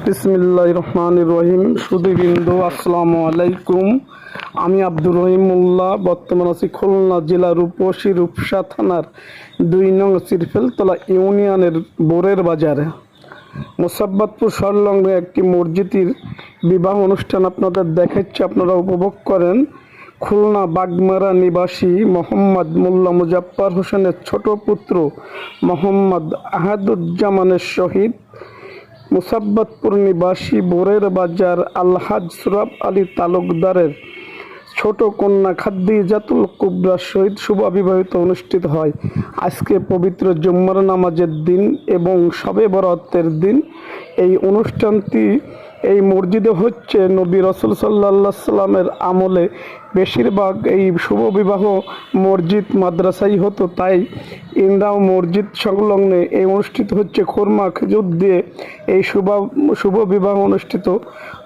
বিসমিল্লাহির রহমানির রহিম। সুধীবৃন্দ, আসসালামু আলাইকুম। আমি আব্দুর রহিম মোল্লা। বর্তমান আছি খুলনা জেলার রূপসী রূপসা থানার ২ নং চিরফেলতলা ইউনিয়নের বোরের বাজারে মোসাব্বতপুর সংলগ্ন একটি মসজিদের বিবাহ অনুষ্ঠান আপনাদের দেখাচ্ছি, আপনারা উপভোগ করেন। খুলনা বাগমারা নিবাসী মোহাম্মদ মোল্লা মুজাফফর হোসেনের ছোট পুত্র মোহাম্মদ আহাদুজ্জামানের সহিত মোসাব্বতপুর নিবাসী বোরের বাজার আলহাজ সুরাব আলী তালুকদারের ছোট কন্যা খাদ্দিজাতুল কুবরার সহিত শুভ বিবাহিত অনুষ্ঠিত হয়। আজকে পবিত্র জুম্মার নামাজের দিন এবং শবে বরাতের দিন। এই অনুষ্ঠানটি এই মসজিদে হচ্ছে। নবী রাসূল সাল্লাল্লাহু আলাইহি সাল্লামের আমলে বেশিরভাগ এই শুভ বিবাহ মসজিদ মাদ্রাসাই হতো, তাই ইন্দাও মসজিদ সংলগ্নে এই অনুষ্ঠিত হচ্ছে। খুরমা খেজুর দিয়ে এই শুভ বিবাহ অনুষ্ঠিত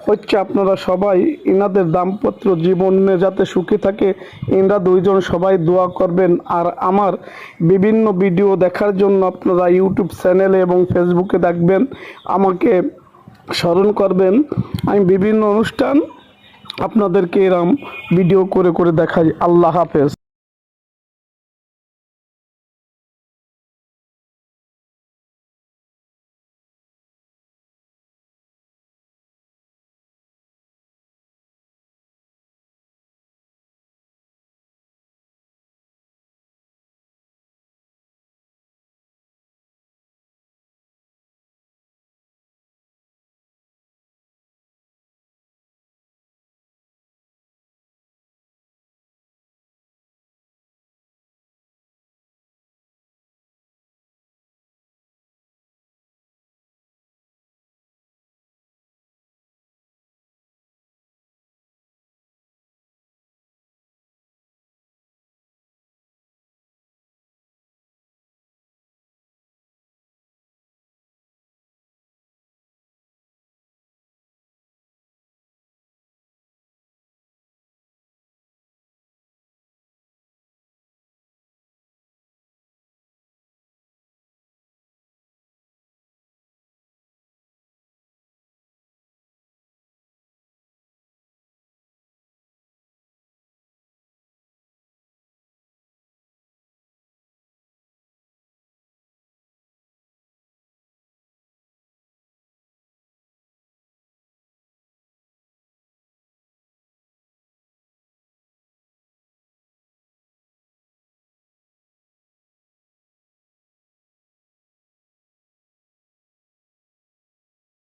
হচ্ছে। আপনারা সবাই ইনাদের দাম্পত্য জীবনে যাতে সুখী থাকে, ইনরা দুইজন সবাই দোয়া করবেন। আর আমার বিভিন্ন ভিডিও দেখার জন্য আপনারা ইউটিউব চ্যানেলে এবং ফেসবুকে দেখবেন, আমাকে স্মরণ করবেন। আমি বিভিন্ন অনুষ্ঠান আপনাদেরকে এরম ভিডিও করে দেখাই। আল্লাহ হাফেজ।